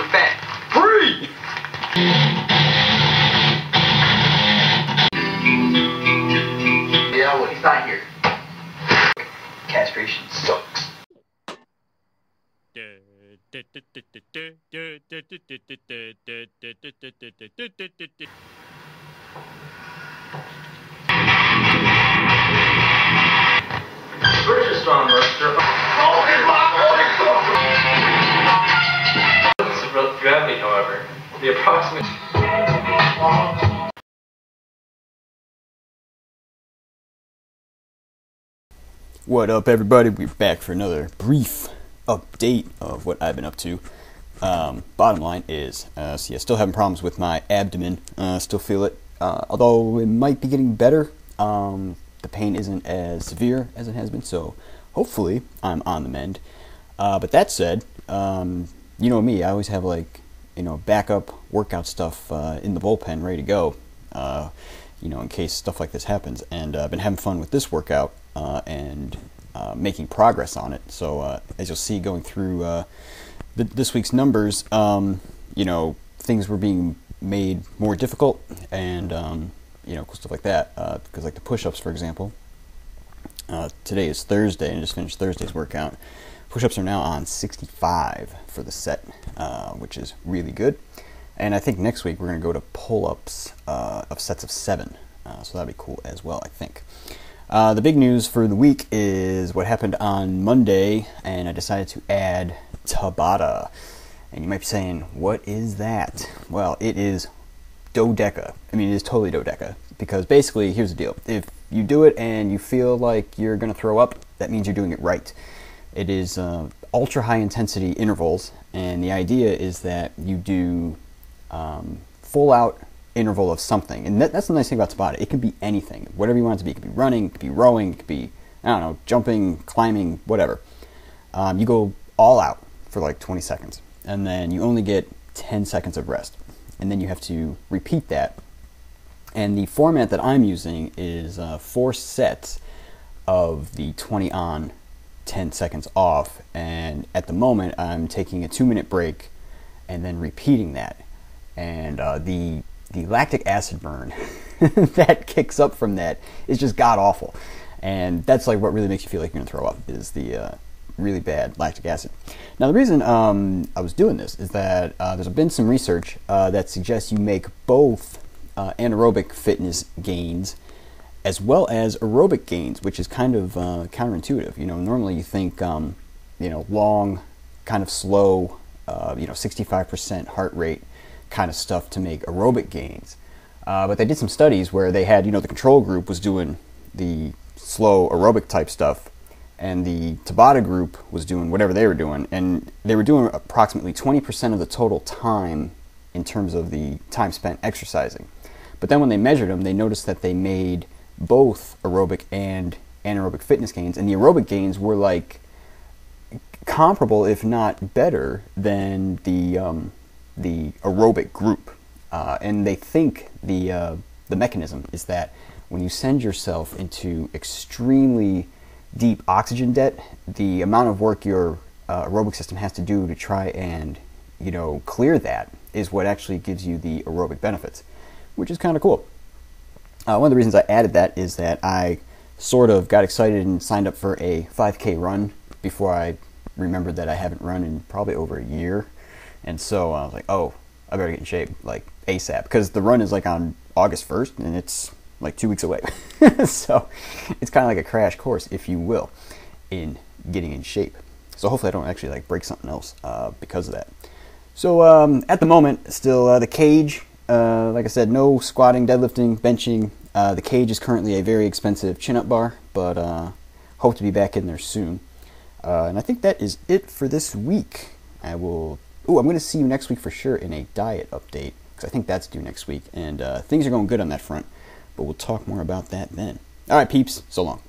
we're back. Free! Yeah, well, he's not here. Castration sucks. Where's your strong roaster? Gravity, however, the approximate. What up, everybody? We're back for another brief update of what I've been up to. Bottom line is, still having problems with my abdomen. Still feel it, although it might be getting better. The pain isn't as severe as it has been, so hopefully I'm on the mend. But that said, you know me, I always have backup workout stuff in the bullpen ready to go, in case stuff like this happens. And I've been having fun with this workout and making progress on it. So as you'll see going through this week's numbers, things were being made more difficult and, stuff like that. Because like the push-ups, for example, today is Thursday and I just finished Thursday's workout. Push-ups are now on 65 for the set, which is really good. And I think next week we're going to go to pull-ups of sets of 7. So that'll be cool as well, I think. The big news for the week is what happened on Monday, and I decided to add Tabata. And you might be saying, what is that? Well, it is dodeca. I mean, it is totally dodeca. Because basically, here's the deal. If you do it and you feel like you're going to throw up, that means you're doing it right. It is ultra high intensity intervals, and the idea is that you do full out interval of something. And that's the nice thing about Tabata. It can be anything, whatever you want it to be. It could be running, it could be rowing, it could be, jumping, climbing, whatever. You go all out for like 20 seconds, and then you only get 10 seconds of rest. And then you have to repeat that. And the format that I'm using is 4 sets of the 20 on, 10 seconds off, and at the moment I'm taking a 2-minute break and then repeating that. And the lactic acid burn that kicks up from that is just god awful, and that's like what really makes you feel like you're gonna throw up, is the really bad lactic acid. Now the reason I was doing this is that there's been some research that suggests you make both anaerobic fitness gains as well as aerobic gains, which is kind of counterintuitive. Normally you think, long, kind of slow, 65% heart rate kind of stuff to make aerobic gains. But they did some studies where they had, the control group was doing the slow aerobic type stuff, and the Tabata group was doing whatever they were doing, and they were doing approximately 20% of the total time in terms of the time spent exercising. But then when they measured them, they noticed that they made both aerobic and anaerobic fitness gains, and the aerobic gains were like comparable, if not better, than the aerobic group. And they think the mechanism is that when you send yourself into extremely deep oxygen debt, the amount of work your aerobic system has to do to try and clear that is what actually gives you the aerobic benefits, which is kind of cool. One of the reasons I added that is that I sort of got excited and signed up for a 5K run before I remembered that I haven't run in probably over a year. And so I was like, oh, I better get in shape, like ASAP, because the run is like on August 1st, and it's like 2 weeks away. So it's kind of like a crash course, if you will, in getting in shape. So hopefully I don't actually like break something else because of that. So at the moment, still the cage. Like I said, no squatting, deadlifting, benching. The cage is currently a very expensive chin-up bar, but hope to be back in there soon. And I think that is it for this week. I'm going to see you next week for sure in a diet update, because I think that's due next week, and things are going good on that front, but we'll talk more about that then. All right, peeps, so long.